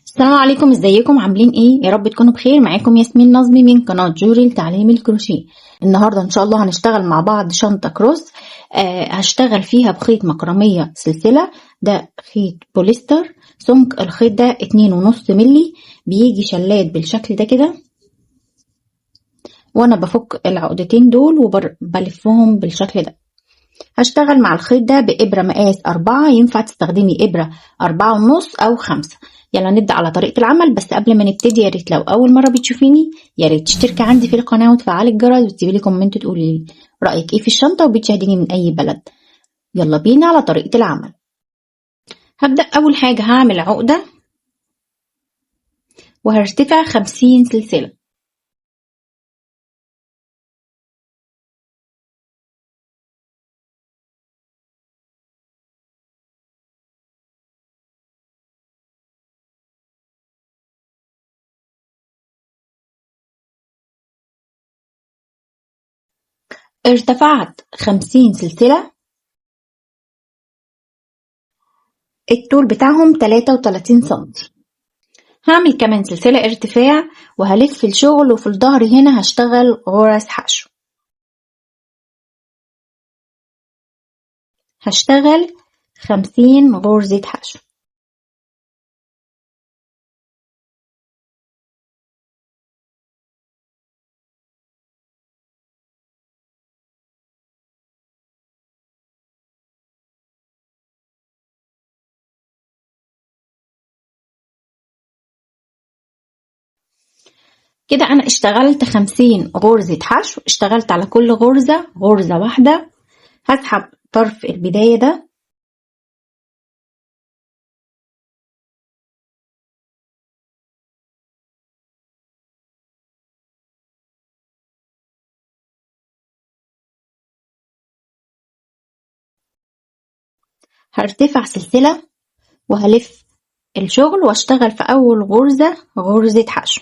السلام عليكم، ازيكم؟ عاملين ايه؟ يا رب تكونوا بخير. معاكم ياسمين نظمي من قناة جوري لتعليم الكروشيه. النهاردة ان شاء الله هنشتغل مع بعض شنطة كروس. هشتغل فيها بخيط مكرمية سلسلة. ده خيط بوليستر، سمك الخيط ده 2.5 ملي. بيجي شلات بالشكل ده كده، وانا بفك العقدتين دول وبلفهم بالشكل ده. هشتغل مع الخيط ده بإبرة مقاس 4، ينفع تستخدمي إبرة 4.5 أو 5. يلا نبدأ على طريقة العمل. بس قبل ما نبتدي، يا ريت لو أول مرة بتشوفيني يا ريت تشتركي عندي في القناة وتفعلي الجرس وتسيبي لي كومنت تقولي لي رأيك ايه في الشنطة وبتشاهديني من أي بلد. يلا بينا على طريقة العمل. هبدأ أول حاجة هعمل عقدة وهرتفع 50 سلسلة. ارتفعت 50 سلسلة، الطول بتاعهم 33 سنتي. هعمل كمان سلسلة ارتفاع وهلف في الشغل، وفي الظهر هنا هشتغل غرز حشو. هشتغل 50 غرزة حشو. كده أنا اشتغلت 50 غرزة حشو، اشتغلت على كل غرزة غرزة واحدة. هسحب طرف البداية ده هرتفع سلسلة وهلف الشغل واشتغل في أول غرزة غرزة حشو.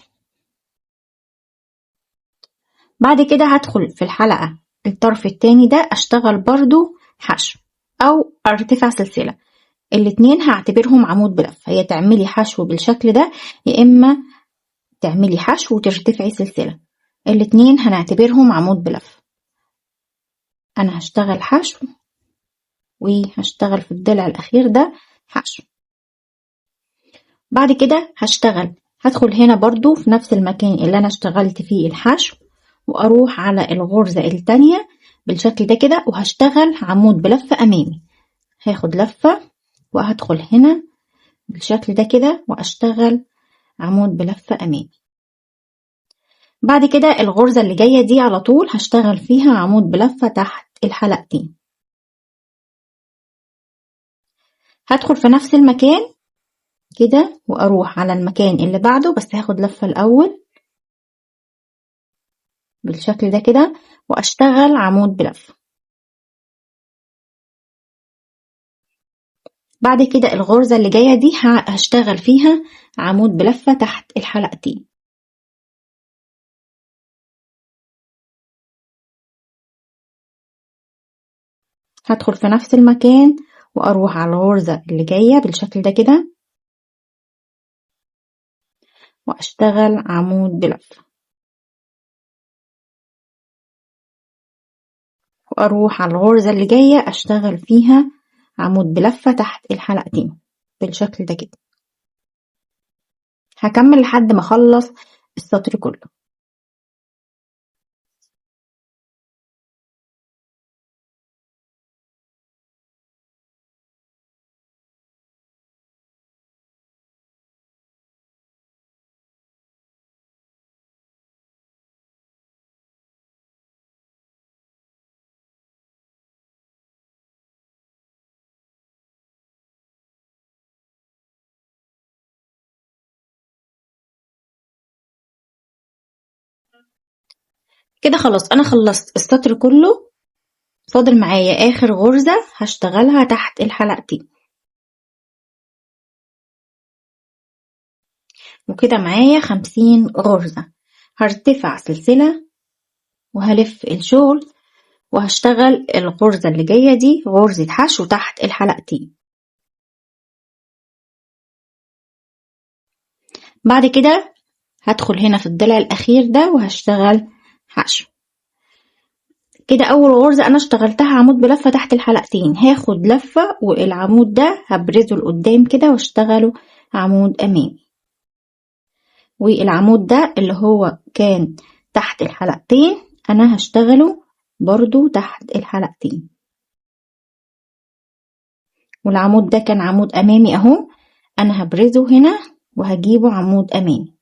بعد كده هدخل في الحلقة الطرف التاني ده اشتغل برضو حشو أو ارتفع سلسلة. الاتنين هعتبرهم عمود بلف. هي تعملي حشو بالشكل ده، يا إما تعملي حشو وترتفعي سلسلة. الاتنين هنعتبرهم عمود بلف. أنا هشتغل حشو وهشتغل في الضلع الأخير ده حشو. بعد كده هدخل هنا برضو في نفس المكان اللي أنا اشتغلت فيه الحشو، وأروح على الغرزة التانية بالشكل ده كده وهشتغل عمود بلف أمامي. هاخد لفة وهدخل هنا بالشكل ده كده وأشتغل عمود بلف أمامي. بعد كده الغرزة اللي جاية دي على طول هشتغل فيها عمود بلفة تحت الحلقتين. هدخل في نفس المكان كده واروح على المكان اللي بعده، بس هاخد لفة الاول بالشكل ده كده واشتغل عمود بلف. بعد كده الغرزة اللي جاية دي هشتغل فيها عمود بلفة تحت الحلقتين. هدخل في نفس المكان واروح على الغرزة اللي جاية بالشكل ده كده واشتغل عمود بلف، واروح على الغرزة اللي جاية اشتغل فيها عمود بلفة تحت الحلقتين بالشكل ده كده. هكمل لحد ما اخلص السطر كله. كده خلاص انا خلصت السطر كله. فاضل معايا اخر غرزة هشتغلها تحت الحلقتين، وكده معايا 50 غرزة. هرتفع سلسلة وهلف الشغل وهشتغل الغرزة اللي جاية دي غرزة حشو تحت الحلقتين. بعد كده هدخل هنا في الضلع الاخير ده وهشتغل حشو. كده اول غرزة انا اشتغلتها عمود بلفة تحت الحلقتين، هاخد لفة والعمود ده هبرزه لقدام كده واشتغله عمود امامي، والعمود ده اللي هو كان تحت الحلقتين انا هشتغله برضو تحت الحلقتين، والعمود ده كان عمود امامي اهو، انا هبرزه هنا وهجيبه عمود امامي.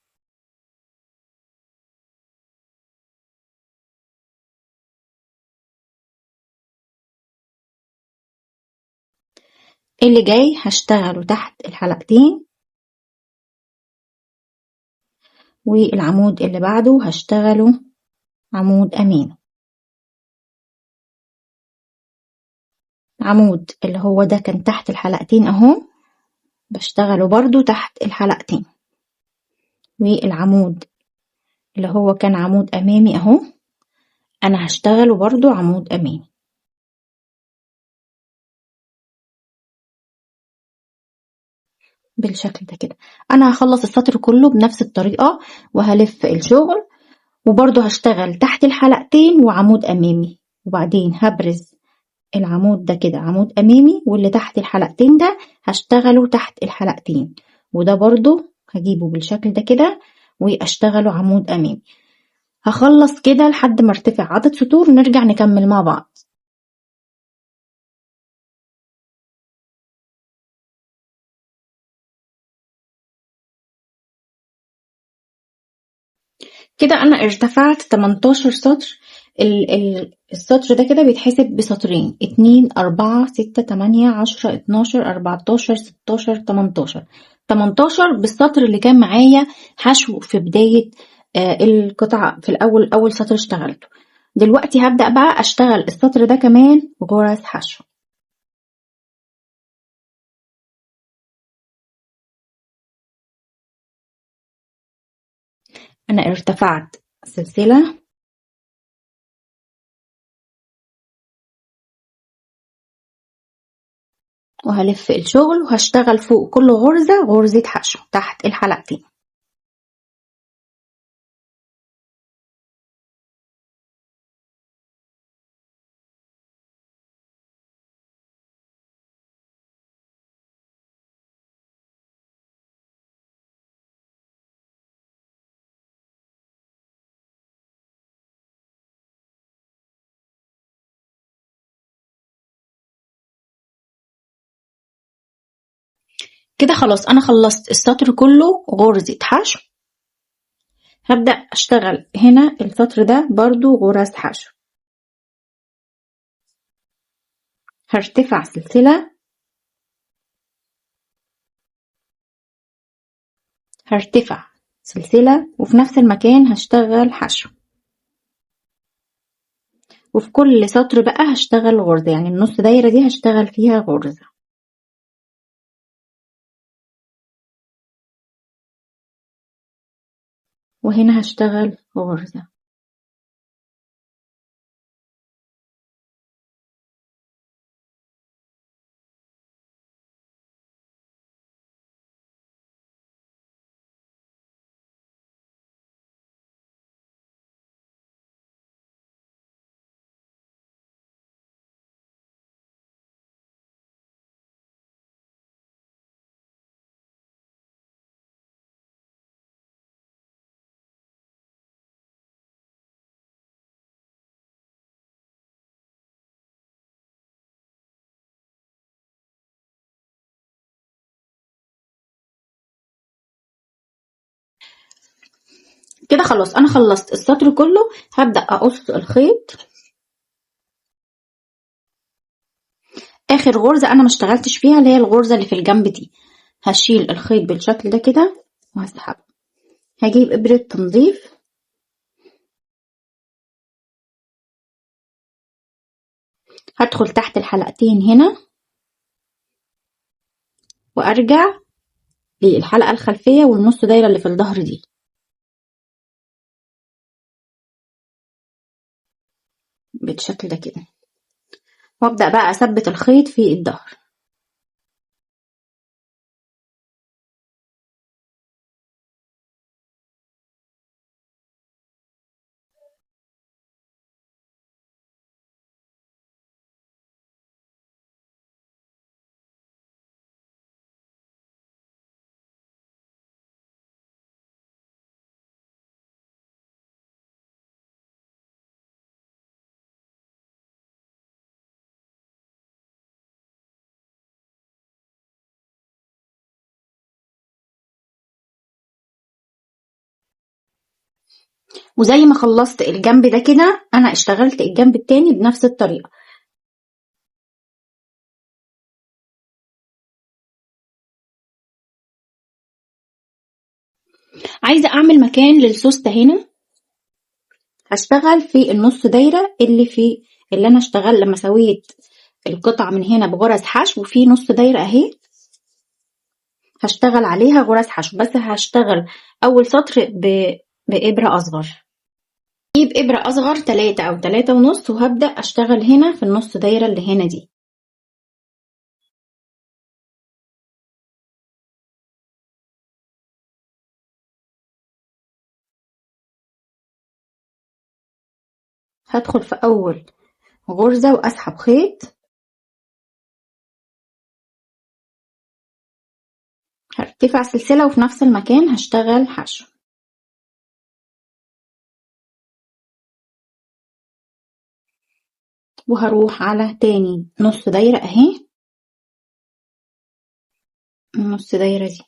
اللي جاي هشتغله تحت الحلقتين، والعمود اللي بعده هشتغله عمود امامي. عمود اللي هو ده كان تحت الحلقتين اهو، بشتغله برضو تحت الحلقتين، والعمود اللي هو كان عمود امامي اهو انا هشتغله برضو عمود امامي. بالشكل ده كده انا هخلص السطر كله بنفس الطريقة، وهلف الشغل وبرضو هشتغل تحت الحلقتين وعمود امامي، وبعدين هبرز العمود ده كده عمود امامي، واللي تحت الحلقتين ده هشتغله تحت الحلقتين، وده برضو هجيبه بالشكل ده كده واشتغله عمود امامي. هخلص كده لحد ما ارتفع عدد سطور ونرجع نكمل مع بعض. كده انا ارتفعت 18 سطر. السطر ده كده بيتحسب بسطرين: 2 4 6 8 10 12 14 16 18. 18 بالسطر اللي كان معايا حشو في بداية القطعة في أول سطر اشتغلته. دلوقتي هبدأ بقى أشتغل السطر ده كمان غرز حشو. أنا ارتفعت سلسلة وهلف الشغل وهشتغل فوق كل غرزة غرزة حشو تحت الحلقتين. كده خلاص انا خلصت السطر كله غرزة حشو. هبدأ اشتغل هنا السطر ده برضو غرز حشو. هرتفع سلسلة، هرتفع سلسلة وفي نفس المكان هشتغل حشو، وفي كل سطر بقى هشتغل غرزة، يعني النص دايرة دي هشتغل فيها غرزة. وهنا هشتغل غرزة. كده خلاص انا خلصت السطر كله. هبدأ اقص الخيط. اخر غرزة انا ما اشتغلتش فيها اللي هي الغرزة اللي في الجنب دي، هشيل الخيط بالشكل ده كده وهسحبه. هجيب ابرة تنظيف هدخل تحت الحلقتين هنا وارجع للحلقة الخلفية والنص دايرة اللي في الظهر دي بالشكل ده كده، وابدأ بقى اثبت الخيط في الظهر. وزي ما خلصت الجنب ده كده انا اشتغلت الجنب التاني بنفس الطريقة. عايزة اعمل مكان للسوستة هنا، هشتغل في النص دايرة اللي انا اشتغل لما سويت القطعة من هنا بغرز حشو، وفي نص دايرة اهي هشتغل عليها غرز حشو، بس هشتغل اول سطر بإبرة اصغر. اجيب إبرة اصغر 3 او 3.5 وهبدأ اشتغل هنا في النص دايرة اللي هنا دي. هدخل في اول غرزة واسحب خيط، هرتفع سلسلة وفي نفس المكان هشتغل حشو. وهروح على تاني نص دايرة اهي، النص دايرة دي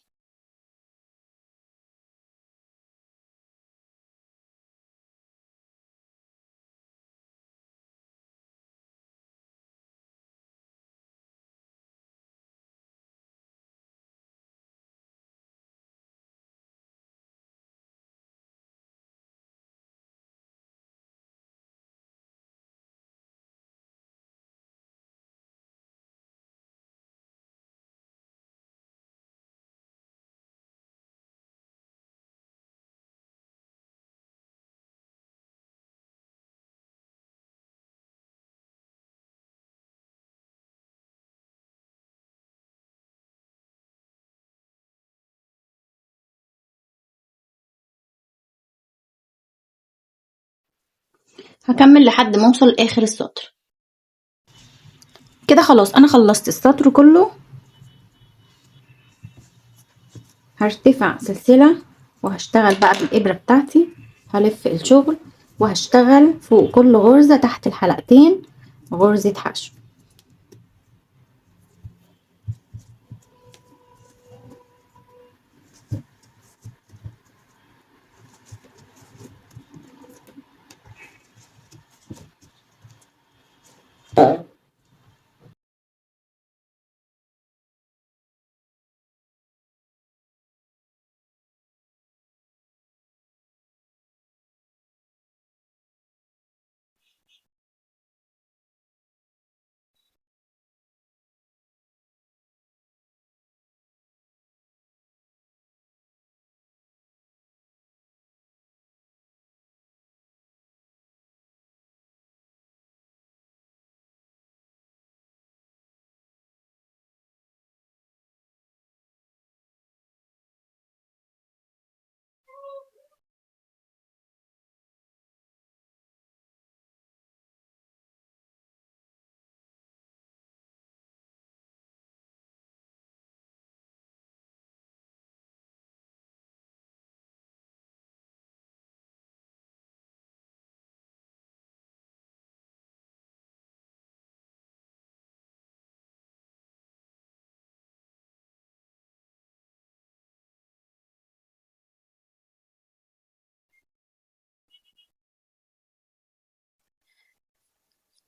هكمل لحد ما اوصل لاخر السطر. كده خلاص انا خلصت السطر كله. هرتفع سلسلة وهشتغل بقى بالإبرة بتاعتي، هلف الشغل وهشتغل فوق كل غرزة تحت الحلقتين غرزة حشو.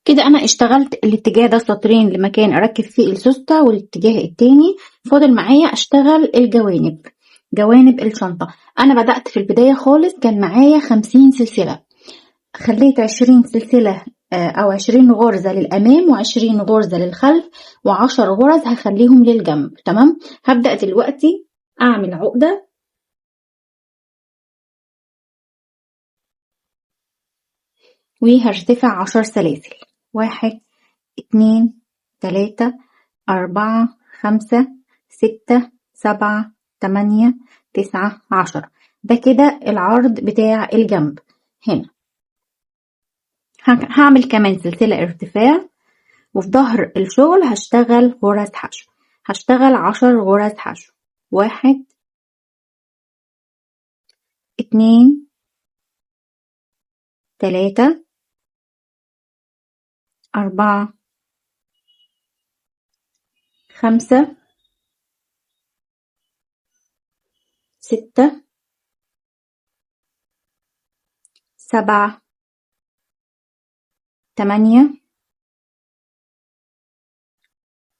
كده انا اشتغلت الاتجاه ده سطرين لمكان اركب فيه السوستة، والاتجاه التاني فاضل معايا اشتغل الجوانب، جوانب الشنطة. انا بدأت في البداية خالص كان معايا 50 سلسلة، خليت 20 سلسلة او 20 غرزة للامام و20 غرزة للخلف و10 غرز هخليهم للجنب. تمام. هبدأ دلوقتي اعمل عقدة وهرتفع 10 سلاسل، 1 2 3 4 5 6 7 8 9 10. ده كده العرض بتاع الجنب. هنا هعمل كمان سلسلة ارتفاع، وفي ظهر الشغل هشتغل غرز حشو، هشتغل 10 غرز حشو، 1 2 3 4 5 6 7 8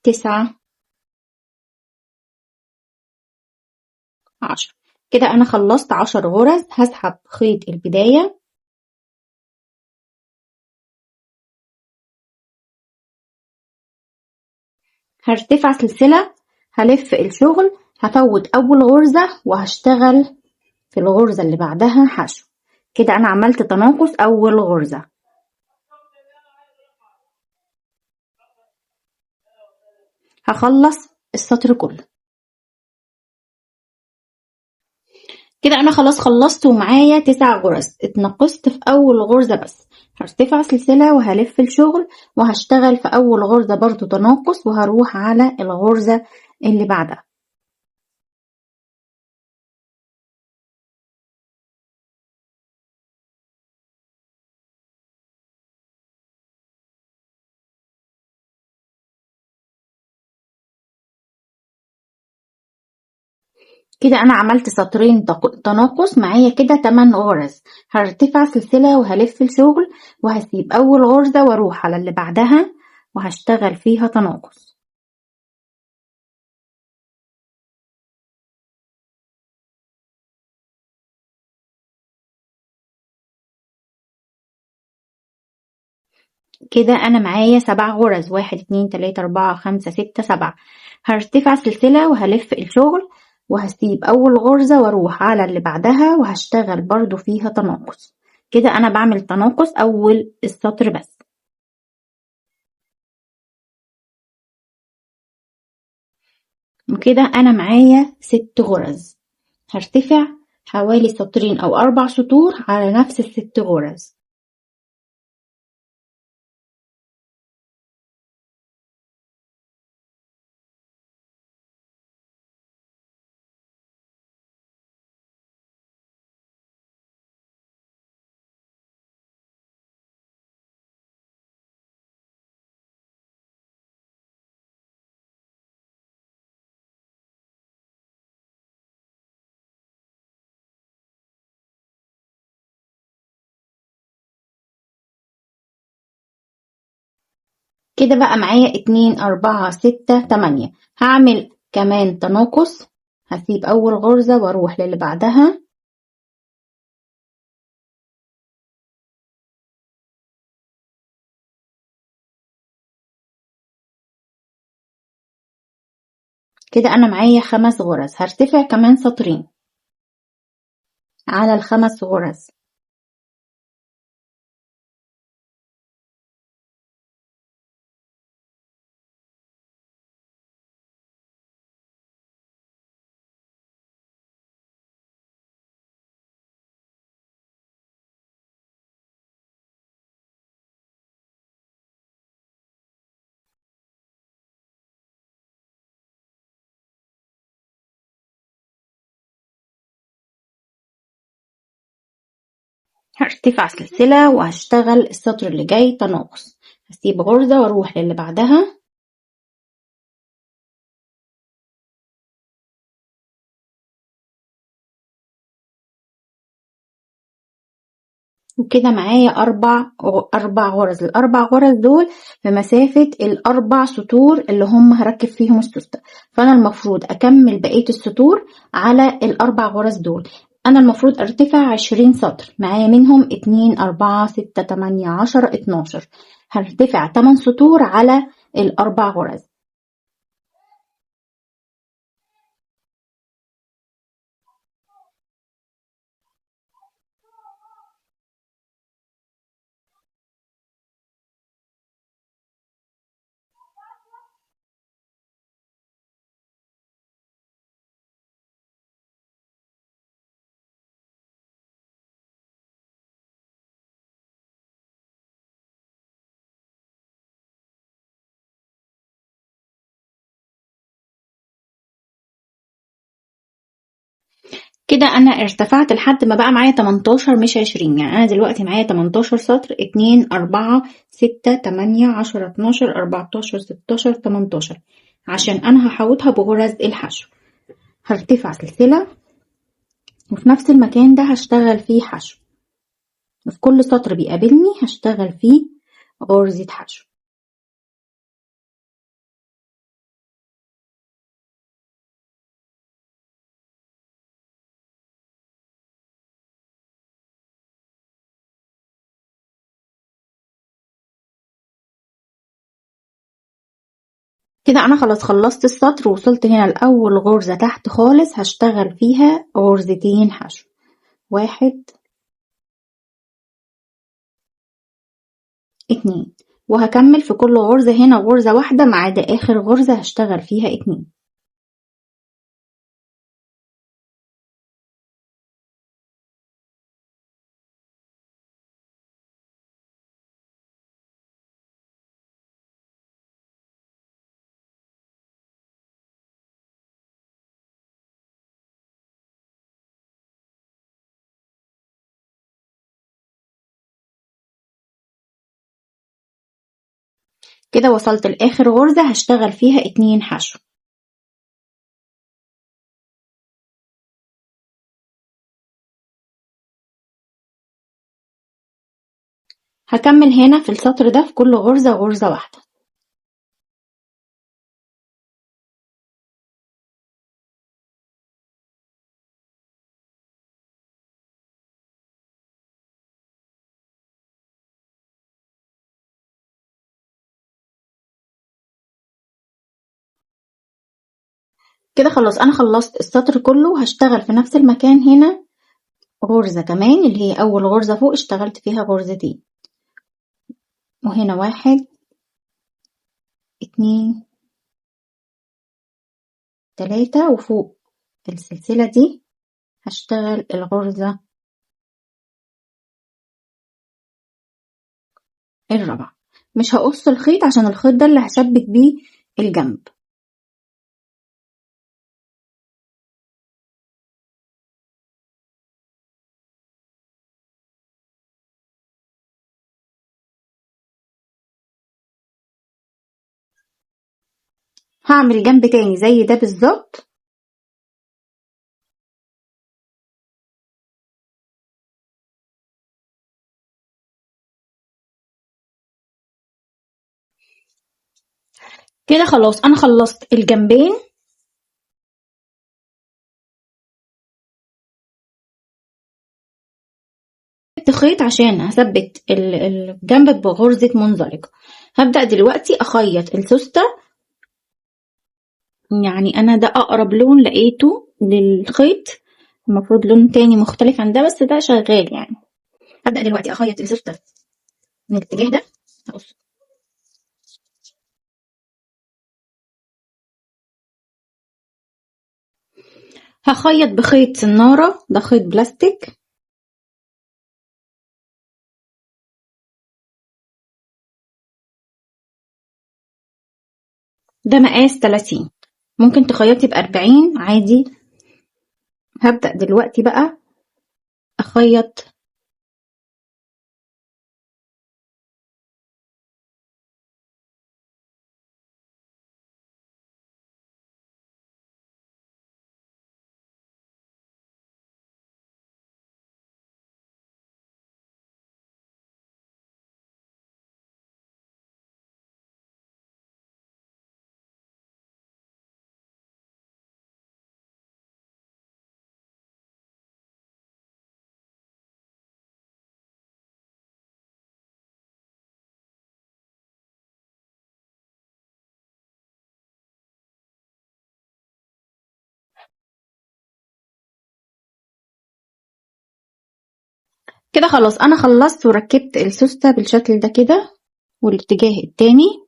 9 10. كده أنا خلصت 10 غرز. هسحب خيط البداية هرتفع سلسلة، هلف الشغل، هفوت أول غرزة وهشتغل في الغرزة اللي بعدها حشو. كده أنا عملت تناقص أول غرزة. هخلص السطر كله. كده أنا خلاص خلصت ومعايا 9 غرز. اتنقصت في أول غرزة بس. هرتفع سلسلة وهلف الشغل وهشتغل في أول غرزة برضو تناقص وهروح على الغرزة اللي بعدها. كده أنا عملت سطرين تناقص. معايا كده 8 غرز. هرتفع سلسلة وهلف الشغل وهسيب أول غرزة واروح على اللي بعدها وهشتغل فيها تناقص. كده أنا معايا 7 غرز. 1 2 3 4 5 6 7. هرتفع سلسلة وهلف الشغل وهسيب أول غرزة واروح على اللي بعدها وهشتغل برضو فيها تناقص. كده أنا بعمل تناقص أول السطر بس. وكده أنا معايا 6 غرز. هرتفع حوالي سطرين أو 4 سطور على نفس ال6 غرز. كده بقى معايا 2 4 6 8. هعمل كمان تناقص. هسيب أول غرزة واروح للي بعدها. كده أنا معايا 5 غرز. هرتفع كمان سطرين على ال5 غرز. هرتفع سلسلة وهشتغل السطر اللي جاي تناقص. هسيب غرزة واروح للي بعدها. وكده معايا أربع غرز. الأربع غرز دول في مسافة ال4 سطور اللي هم هركب فيهم السوستة. فأنا المفروض أكمل بقية السطور على ال4 غرز دول. أنا المفروض أرتفع 20 سطر. معايا منهم 2 4 6 8 10 12. هرتفع 8 سطور على ال4 غرز. كده أنا ارتفعت لحد ما بقى معايا 18 مش 20. يعني أنا دلوقتي معايا 18 سطر. 2 4 6 8 10 12 14 16 18 عشان أنا هحوطها بغرز الحشو. هرتفع سلسلة وفي نفس المكان ده هشتغل فيه حشو. في كل سطر بيقابلني هشتغل فيه غرزة حشو. كده انا خلاص خلصت السطر، وصلت هنا لأول غرزة تحت خالص هشتغل فيها غرزتين حشو، 1 2، وهكمل في كل غرزة هنا غرزة واحدة ما عدا آخر غرزة هشتغل فيها 2. كده وصلت لآخر غرزة هشتغل فيها 2 حشو. هكمل هنا في السطر ده في كل غرزة غرزة واحدة. كده خلاص انا خلصت السطر كله، هشتغل في نفس المكان هنا غرزة كمان اللي هي اول غرزة فوق اشتغلت فيها غرزتين، وهنا 1 2 3، وفوق السلسلة دي هشتغل الغرزة الرابعة. مش هقص الخيط عشان الخيط ده اللي هشبك بيه الجنب. هعمل جنب تاني زي ده بالظبط، كده خلاص انا خلصت الجنبين. جبت خيط عشان هثبت الجنب بغرزة منزلقة. هبدأ دلوقتي اخيط السوستة، يعني انا ده اقرب لون لقيته للخيط، المفروض لون تاني مختلف عن ده بس ده شغال يعني. هبدأ دلوقتي اخيط السوستة من الاتجاه ده. هقص. هخيط بخيط سنارة، ده خيط بلاستيك، ده مقاس 30، ممكن تخيطي ب40 عادي. هبدأ دلوقتي بقى اخيط كده. خلاص انا خلصت وركبت السوستة بالشكل ده كده، والاتجاه التاني.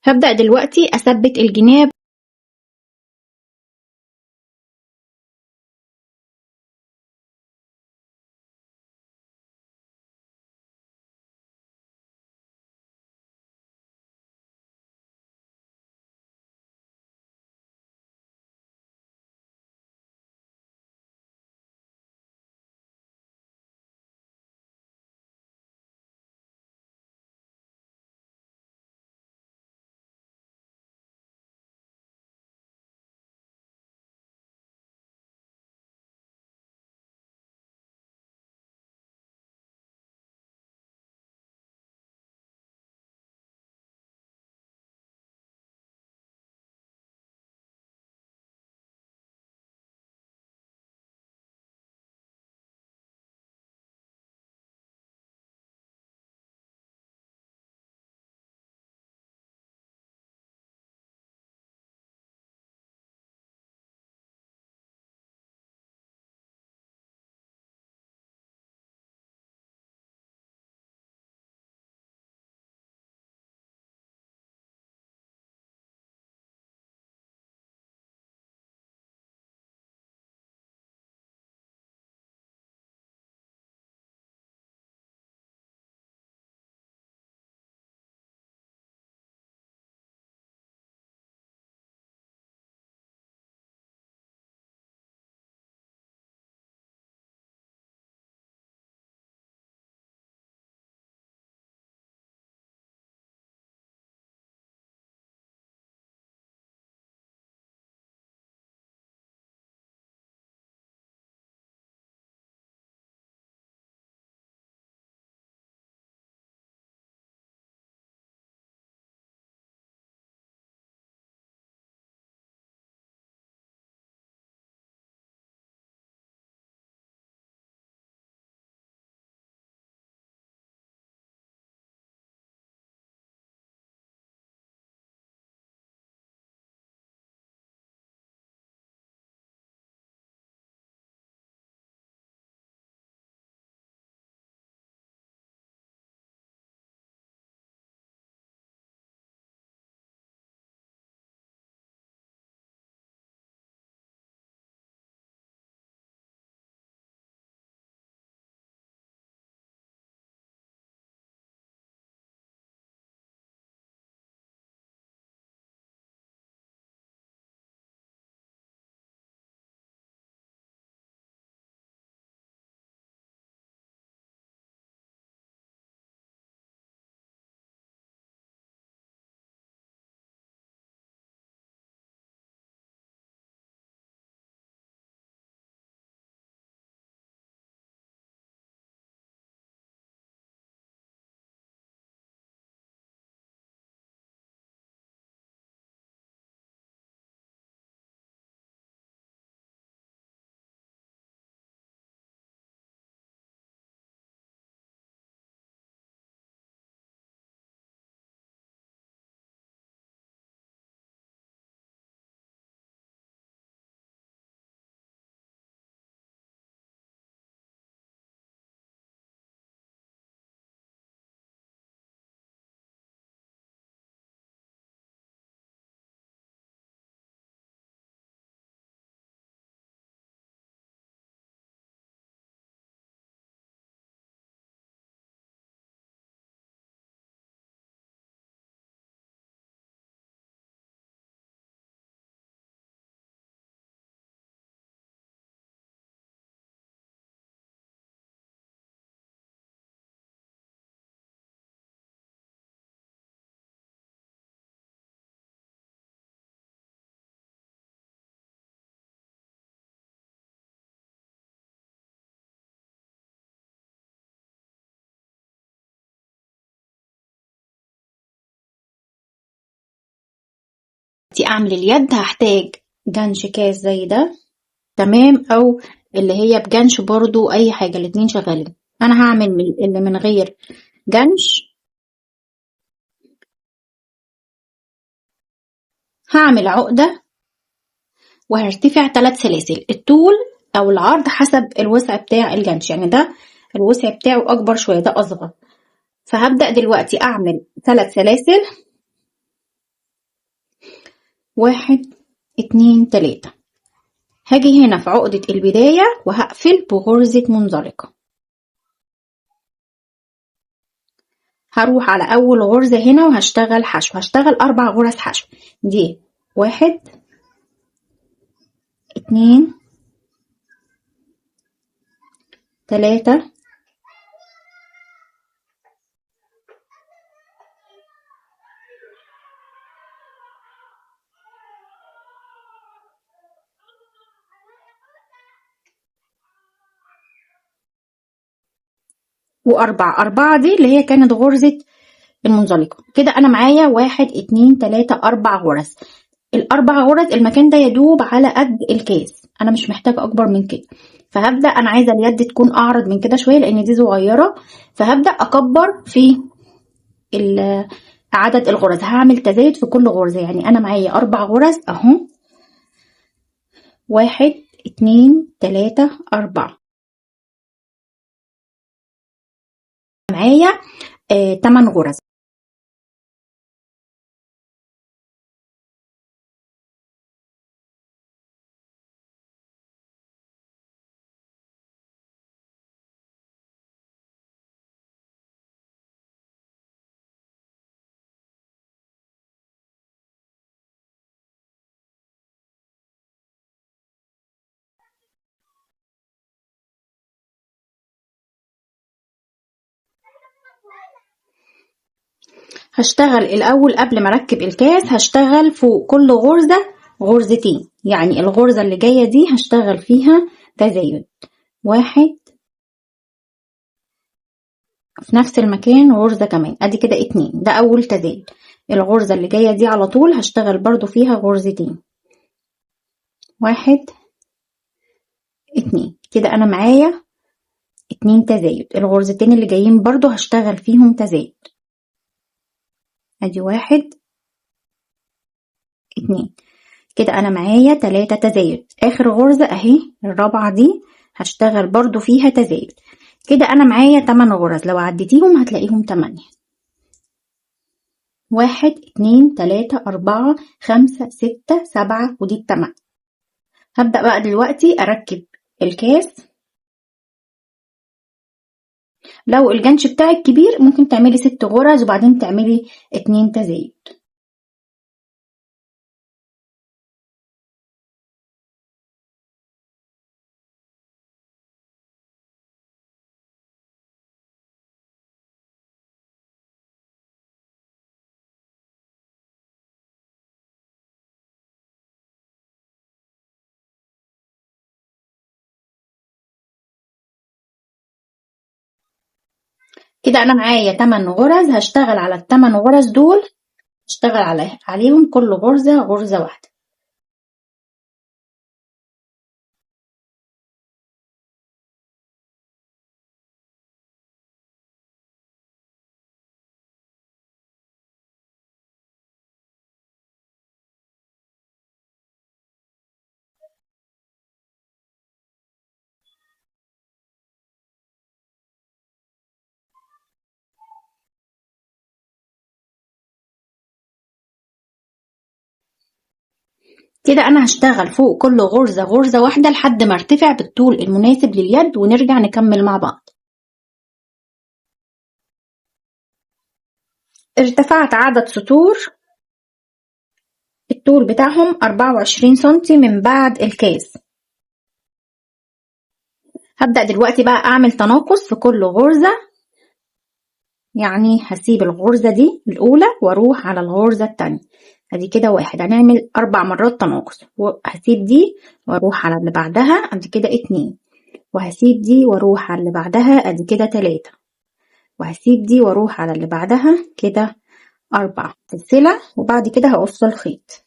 هبدأ دلوقتي اثبت الجناب اعمل اليد هحتاج جنش كاس زي ده، تمام، او اللي هي بجنش برضو، اي حاجة، الاتنين شغالين. انا هعمل اللي من غير جنش. هعمل عقدة وهرتفع 3 سلاسل، الطول او العرض حسب الوسع بتاع الجنش، يعني ده الوسع بتاعه اكبر شوية، ده اصغر. فهبدأ دلوقتي اعمل 3 سلاسل، 1 2 3. هاجي هنا في عقدة البداية وهقفل بغرزة منزلقة. هروح على اول غرزة هنا وهشتغل حشو، هشتغل 4 غرز حشو. دي 1 2 3 و4. 4 دي اللي هي كانت غرزة المنزلقة. كده انا معايا 1 2 3 4 غرز. ال4 غرز المكان ده يدوب على قد الكاس، انا مش محتاجة اكبر من كده. فهبدأ، انا عايزة اليد تكون اعرض من كده شوية لان دي صغيرة، فهبدأ اكبر في عدد الغرز. هعمل تزايد في كل غرزة، يعني انا معايا 4 غرز اهو، 1 2 3 4. معايا 8 غرز. هشتغل الاول قبل ما اركب الكاس، هشتغل فوق كل غرزة غرزتين، يعني الغرزة اللي جاية دي هشتغل فيها تزايد 1 في نفس المكان، غرزة كمان، ادي كده 2. ده اول تزايد. الغرزة اللي جاية دي على طول هشتغل برضو فيها غرزتين، 1 2. كده انا معايا 2 تزايد. الغرزتين اللي جايين برضو هشتغل فيهم تزايد، ادي 1 2. كده انا معايا 3 تزايد. اخر غرزة اهي الرابعة دي هشتغل برضو فيها تزايد. كده انا معايا 8 غرز، لو عديتيهم هتلاقيهم 8. 1 2 3 4 5 6 7 ودي 8. هبدأ بقى دلوقتي اركب الكاس. لو الجنش بتاعك كبير ممكن تعملي 6 غرز وبعدين تعملي 2 تزايد. كده انا معايا 8 غرز، هشتغل على ال8 غرز دول، هشتغل عليهم كل غرزة غرزة واحدة. كده انا هشتغل فوق كل غرزة غرزة واحدة لحد ما ارتفع بالطول المناسب لليد، ونرجع نكمل مع بعض. ارتفعت عدد سطور الطول بتاعهم 24 سنتي من بعد الكاس. هبدأ دلوقتي بقى اعمل تناقص في كل غرزة، يعني هسيب الغرزة دي الاولى واروح على الغرزة التانية، ادي كده 1. هنعمل 4 مرات تناقص، وهسيب دي واروح على اللي بعدها، ادي كده 2. وهسيب دي واروح على اللي بعدها، ادي كده 3. وهسيب دي واروح على اللي بعدها كده 4 سلسلة، وبعد كده هقص الخيط.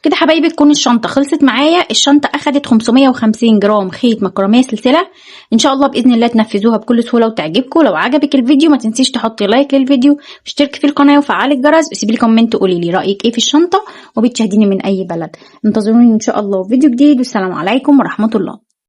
كده حبايبي تكون الشنطة خلصت معايا. الشنطة أخدت 550 جرام خيط مكرمية سلسلة. إن شاء الله بإذن الله تنفذوها بكل سهولة وتعجبكم. لو عجبك الفيديو ما تنسيش تحطي لايك للفيديو واشتركي في القناة وفعلي الجرس وسيبيلي كومنت وقوليلي رأيك ايه في الشنطة وبتشاهديني من أي بلد. انتظروني إن شاء الله في فيديو جديد والسلام عليكم ورحمة الله.